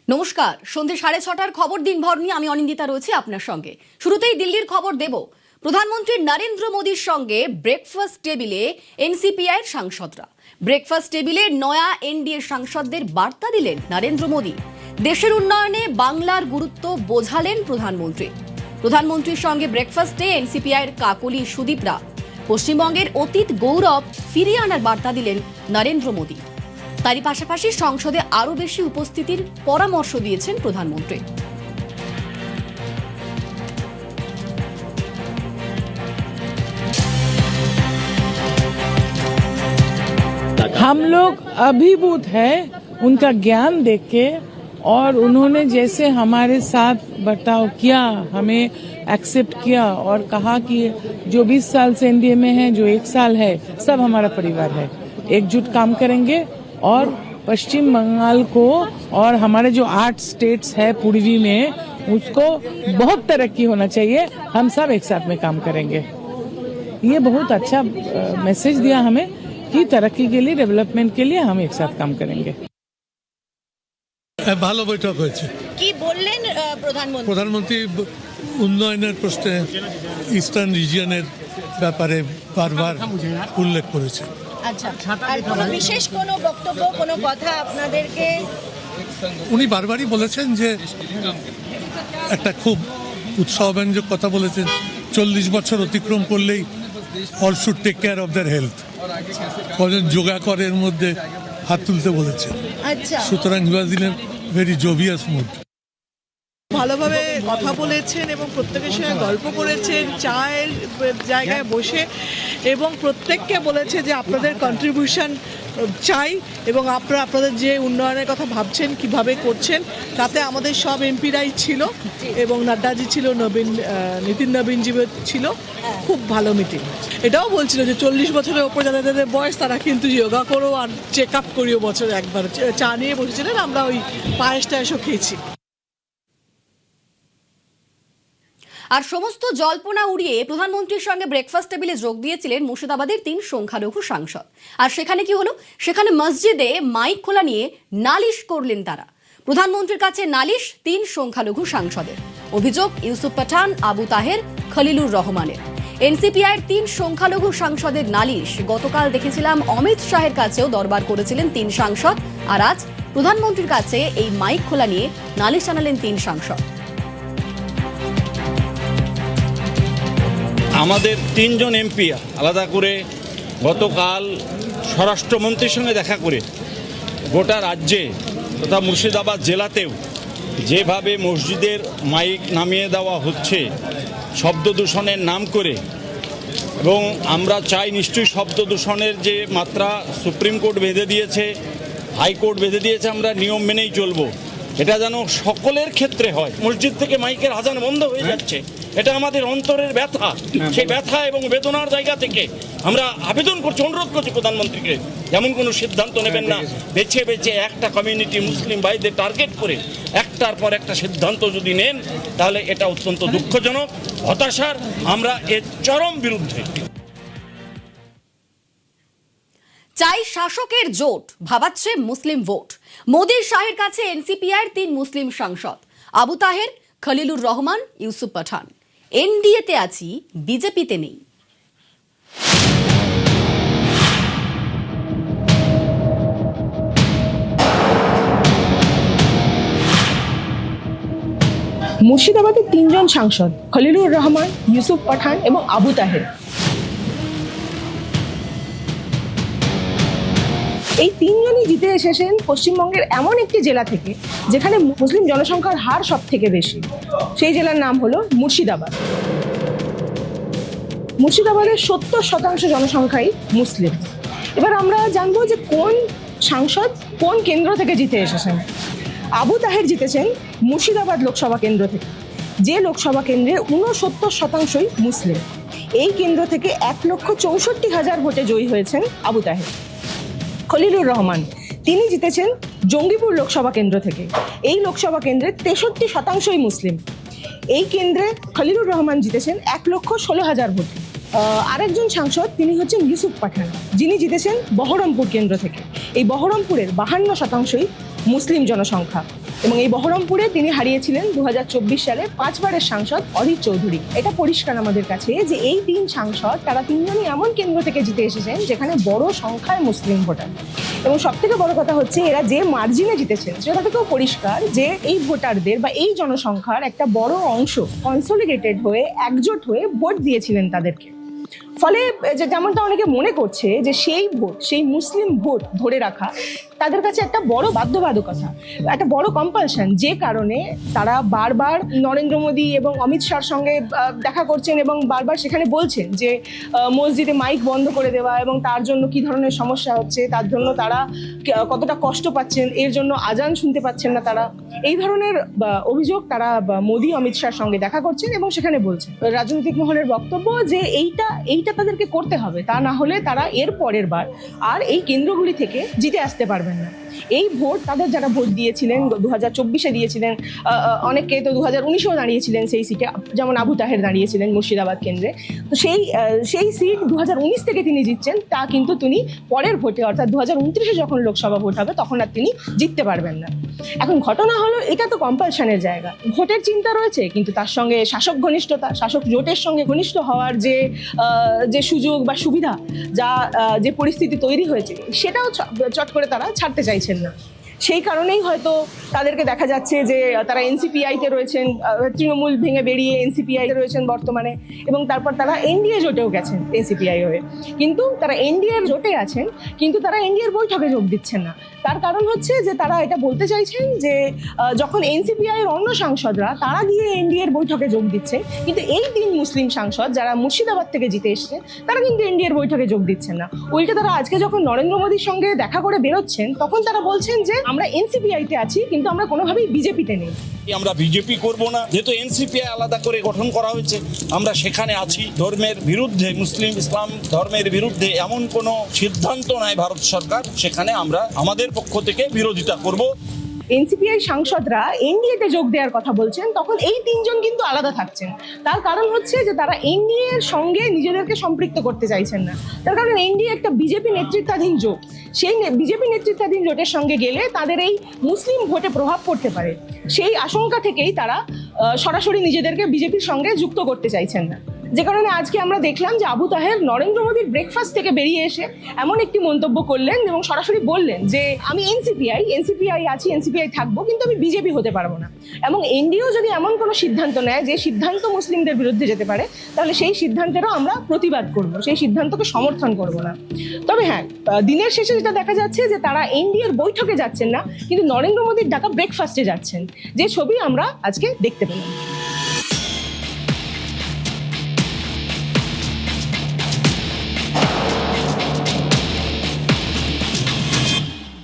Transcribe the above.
নমস্কার, সন্ধ্যে 6:30টার খবর দিনভর নিয়ে আমি অনিন্দিতা রয়েছি আপনার সঙ্গে। শুরুতেই দিল্লির খবর দেব। প্রধানমন্ত্রী নরেন্দ্র মোদীর সঙ্গে ব্রেকফাস্ট টেবিলে এনসিপিআই এর সাংসদরা। ব্রেকফাস্ট টেবিলে নয়া এনডিএ সাংসদদের বার্তা দিলেন নরেন্দ্র মোদী। দেশের উন্নয়নে বাংলার গুরুত্ব বোঝালেন প্রধানমন্ত্রী। প্রধানমন্ত্রীর সঙ্গে ব্রেকফাস্টে এনসিপিআই এর কাকলি সুদীপরা পশ্চিমবঙ্গের অতীত গৌরব ফিরিয়ে আনার বার্তা দিলেন নরেন্দ্র মোদী। তারই পাশাপাশি সংসদে আরো বেশি উপস্থিতির পরামর্শ দিয়েছেন প্রধানমন্ত্রী। हम लोग अभिभूत है उनका ज्ञान देख के, और उन्होंने जैसे हमारे साथ बर्ताव किया, हमें एक्सेप्ट किया और कहा कि जो 20 साल से एनडीए में है, जो 1 साल है, सब हमारा परिवार है, एकजुट काम करेंगे और पश्चिम बंगाल को और हमारे जो 8 स्टेट्स है पूर्वी में, उसको बहुत तरक्की होना चाहिए। हम सब एक साथ में काम करेंगे। ये बहुत अच्छा मैसेज दिया हमें कि तरक्की के लिए, डेवलपमेंट के लिए हम एक साथ काम करेंगे। ভালো বৈঠক হয়েছে। কি বললেন প্রধানমন্ত্রী উন্নয়নের প্রশ্নে ইস্টার্ন রিজিয়নের ব্যাপারে বারবার উল্লেখ করেছে। আচ্ছা, আর কোনো বিশেষ কোনো বক্তব্য, কোনো কথা আপনাদেরকে? উনি বারবারই বলেছেন যে একটা খুব উৎসাহব্যঞ্জক কথা বলেছেন, 40 বছর অতিক্রম করলেই all should take care of their health. কজন যোগা করে এর মধ্যে হাত তুলতে বলেছে। আচ্ছা, সুতরাং he was in a very jovial mood. ভালোভাবে কথা বলেছেন এবং প্রত্যেকের সঙ্গে গল্প করেছেন চায়ের জায়গায় বসে, এবং প্রত্যেককে বলেছে যে আপনাদের কন্ট্রিবিউশন চাই এবং আপনারা আপনাদের যে উন্নয়নের কথা ভাবছেন কিভাবে করছেন, তাতে আমাদের সব এমপিরাই ছিল এবং নাড্ডাজি ছিল, নীতিন নবীনজি ছিল। খুব ভালো মিটিং। এটাও বলছিল যে 40 বছরের ওপর যাদের বয়স তারা কিন্তু যোগা করো আর চেক আপ করিও বছরে একবার। চা নিয়ে বসেছিলেন, আমরা ওই পায়েস টায়েসও খেয়েছি। আর সমস্ত জল্পনা উড়িয়ে প্রধানমন্ত্রীর সঙ্গে ব্রেকফাস্ট টেবিলে যোগ দিয়েছিলেন মুর্শিদাবাদের 3 সংখ্যালঘু সাংসদ। আর সেখানে কি হলো? সেখানে মসজিদে মাইক খোলা নিয়ে নালিশ করলেন তারা। প্রধানমন্ত্রীর কাছে নালিশ 3 সংখ্যালঘু সাংসদের। অভিযোগ ইউসুফ পাঠান, আবু তাহের, খলিলুর রহমানের। এনসিপিআই এর 3 সংখ্যালঘু সাংসদের নালিশ গতকাল দেখেছিলাম অমিত শাহের কাছেও দরবার করেছিলেন 3 সাংসদ, আর আজ প্রধানমন্ত্রীর কাছে এই মাইক খোলা নিয়ে নালিশ জানালেন 3 সাংসদ। আমাদের 3 জন এমপি আলাদা করে গতকাল স্বরাষ্ট্রমন্ত্রীর সঙ্গে দেখা করে গোটা রাজ্যে তথা মুর্শিদাবাদ জেলাতেও যেভাবে মসজিদের মাইক নামিয়ে দেওয়া হচ্ছে শব্দ দূষণের নাম করে, এবং আমরা চাই নিশ্চয়ই শব্দ দূষণের যে মাত্রা সুপ্রিম কোর্ট বেঁধে দিয়েছে, হাইকোর্ট বেঁধে দিয়েছে, আমরা নিয়ম মেনেই চলবো। এটা যেন সকলের ক্ষেত্রে হয়। মসজিদ থেকে মাইকের আজান বন্ধ হয়ে যাচ্ছে, এটা আমাদের অন্তরের ব্যথা। সেই ব্যথা এবং বেদনার জায়গা থেকে আমরা আবেদন করছি, অনুরোধ করছি প্রধানমন্ত্রীকে, যেমন কোনো সিদ্ধান্ত নেবেন না, বেছে বেছে একটা কমিউনিটি মুসলিম ভাইদের টার্গেট করে একটার পর একটা সিদ্ধান্ত যদি নেন, তাহলে এটা অত্যন্ত দুঃখজনক, হতাশার। আমরা এর চরম বিরুদ্ধে। চাই শাসকের জোট, ভাবাচ্ছে মুসলিম ভোট। মোদীর শাহের কাছে এনসিপিআই এর 3 মুসলিম সাংসদ আবু তাহের, খলিলুর রহমান, ইউসুফ পাঠান। এনডিএতে আছি, বিজেপিতে নেই। মুর্শিদাবাদের 3 জন সাংসদ খলিলুর রহমান, ইউসুফ পাঠান এবং আবু তাহের। এই 3 জনই জিতে এসেছেন পশ্চিমবঙ্গের এমন একটি জেলা থেকে যেখানে মুসলিম জনসংখ্যার হার সব থেকে বেশি। সেই জেলার নাম হলো মুর্শিদাবাদ। মুর্শিদাবাদের 70% জনসংখ্যাই মুসলিম। এবার আমরা জানবো যে কোন সাংসদ কোন কেন্দ্র থেকে জিতে এসেছেন। আবু তাহের জিতেছেন মুর্শিদাবাদ লোকসভা কেন্দ্র থেকে, যে লোকসভা কেন্দ্রে 69%ই মুসলিম। এই কেন্দ্র থেকে 1,64,000 ভোটে জয়ী হয়েছেন আবু তাহের। খলিলুর রহমান, তিনি জিতেছেন জঙ্গিপুর লোকসভা কেন্দ্র থেকে। এই লোকসভা কেন্দ্রে 63%ই মুসলিম। এই কেন্দ্রে খলিলুর রহমান জিতেছেন 1,16,000 ভোটে। আরেকজন সাংসদ তিনি হচ্ছেন ইউসুফ পাঠান, যিনি জিতেছেন বহরমপুর কেন্দ্র থেকে। এই বহরমপুরের 52%ই মুসলিম জনসংখ্যা। এবং এই বহরমপুরে তিনি হারিয়েছিলেন 2024 সালে 5 বারের সাংসদ অধীর চৌধুরী। এটা পরিষ্কার আমাদের কাছে যে এই 3 সাংসদ তারা 3 জনই এমন কেন্দ্র থেকে জিতে এসেছেন যেখানে বড় সংখ্যায় মুসলিম ভোটার। এবং সব থেকে বড় কথা হচ্ছে এরা যে মার্জিনে জিতেছেন সেটা থেকেও পরিষ্কার যে এই ভোটারদের বা এই জনসংখ্যার একটা বড় অংশ কনসলিডেটেড হয়ে একজোট হয়ে ভোট দিয়েছিলেন তাদেরকে। ফলে যেমনটা অনেকে মনে করছে যে সেই ভোট, সেই মুসলিম ভোট ধরে রাখা তাদের কাছে একটা বড় বাধ্যবাধকতা, একটা বড় কম্পালশন, যে কারণে তারা বারবার নরেন্দ্র মোদী এবং অমিত শাহর সঙ্গে দেখা করছেন এবং বারবার সেখানে বলছেন যে মসজিদে মাইক বন্ধ করে দেওয়া এবং তার জন্য কি ধরনের সমস্যা হচ্ছে, তার জন্য তারা কতটা কষ্ট পাচ্ছেন, এর জন্য আজান শুনতে পাচ্ছেন না তারা। এই ধরনের অভিযোগ তারা মোদী অমিত শাহর সঙ্গে দেখা করছেন এবং সেখানে বলছেন। রাজনৈতিক মহলের বক্তব্য যে এইটা তাদেরকে করতে হবে, তা না হলে তারা এর পরের বার আর এই কেন্দ্রগুলি থেকে জিতে আসতে পারবেন না। এই ভোট তাদের যারা ভোট দিয়েছিলেন 2024-এ দিয়েছিলেন, অনেকে তো 2019-এও দাঁড়িয়েছিলেন সেই সিটে, যেমন আবু তাহের দাঁড়িয়েছিলেন মুর্শিদাবাদ কেন্দ্রে। তো সেই সিট 2019 থেকে তিনি জিতছেন, তা কিন্তু তিনি পরের ভোটে অর্থাৎ 2029-এ যখন লোকসভা ভোট হবে তখন আর তিনি জিততে পারবেন না। এখন ঘটনা হলো এটা তো কম্পালশনের জায়গা, ভোটের চিন্তা রয়েছে, কিন্তু তার সঙ্গে শাসক ঘনিষ্ঠতা, শাসক জোটের সঙ্গে ঘনিষ্ঠ হওয়ার যে সুযোগ বা সুবিধা, যে পরিস্থিতি তৈরি হয়েছে সেটাও চট করে তারা ছাড়তে চাইছেন না। সেই কারণেই হয়তো তাদেরকে দেখা যাচ্ছে যে তারা এনসিপিআইতে রয়েছেন, তৃণমূল ভেঙে বেরিয়ে এনসিপিআইতে রয়েছেন বর্তমানে, এবং তারপর তারা এনডিএ জোটেও গেছেন এনসিপিআই হয়ে। কিন্তু তারা এনডিএর জোটে আছেন, কিন্তু তারা এনডিএর বৈঠকে যোগ দিচ্ছেন না। তার কারণ হচ্ছে যে তারা এটা বলতে চাইছেন যে যখন এনসিপিআইয়ের অন্য সাংসদরা তারা গিয়ে এনডিএর বৈঠকে যোগ দিচ্ছেন, কিন্তু এই 3 মুসলিম সাংসদ যারা মুর্শিদাবাদ থেকে জিতে এসছেন তারা কিন্তু এনডিএর বৈঠকে যোগ দিচ্ছেন না। উল্টে তারা আজকে যখন নরেন্দ্র মোদীর সঙ্গে দেখা করে বেরোচ্ছেন তখন তারা বলছেন যে আমরা এনসিপিআইতে আছি কিন্তু আমরা কোনোভাবেই বিজেপিতে নেই। আমরা বিজেপি করব না, যেহেতু এনসিপিআই আলাদা করে গঠন করা হয়েছে, আমরা সেখানে আছি। ধর্মের বিরুদ্ধে, মুসলিম ইসলাম ধর্মের বিরুদ্ধে এমন কোনো সিদ্ধান্ত নেয় ভারত সরকার, সেখানে আমরা আমাদের পক্ষ থেকে বিরোধিতা করব। এনসিপিআই সাংসদরা এনডিএতে যোগ দেওয়ার কথা বলছেন, তখন এই 3 জন কিন্তু আলাদা থাকছেন। তার কারণ হচ্ছে যে তারা এনডিএ এর সঙ্গে নিজেদেরকে সম্পৃক্ত করতে চাইছেন না। তার কারণ এনডিএ একটা বিজেপি নেতৃত্বাধীন জোট, সেই বিজেপি নেতৃত্বাধীন জোটের সঙ্গে গেলে তাদের এই মুসলিম ভোটে প্রভাব পড়তে পারে, সেই আশঙ্কা থেকেই তারা সরাসরি নিজেদেরকে বিজেপির সঙ্গে যুক্ত করতে চাইছেন না। যে কারণে আজকে আমরা দেখলাম যে আবু তাহের নরেন্দ্র মোদীর ব্রেকফাস্ট থেকে বেরিয়ে এসে এমন একটি মন্তব্য করলেন এবং সরাসরি বললেন যে আমি এনসিপিআই আছি, এনসিপিআই থাকবো, কিন্তু আমি বিজেপি হতে পারবো না। এবং এনডিএও যদি এমন কোনো সিদ্ধান্ত নেয় যে সিদ্ধান্ত মুসলিমদের বিরুদ্ধে যেতে পারে, তাহলে সেই সিদ্ধান্তেরও আমরা প্রতিবাদ করব, সেই সিদ্ধান্তকে সমর্থন করব না। তবে হ্যাঁ, দিনের শেষে যেটা দেখা যাচ্ছে যে তারা এনডিএর বৈঠকে যাচ্ছেন না, কিন্তু নরেন্দ্র মোদীর ডাকা ব্রেকফাস্টে যাচ্ছেন, যে ছবি আমরা আজকে দেখতে পেলাম।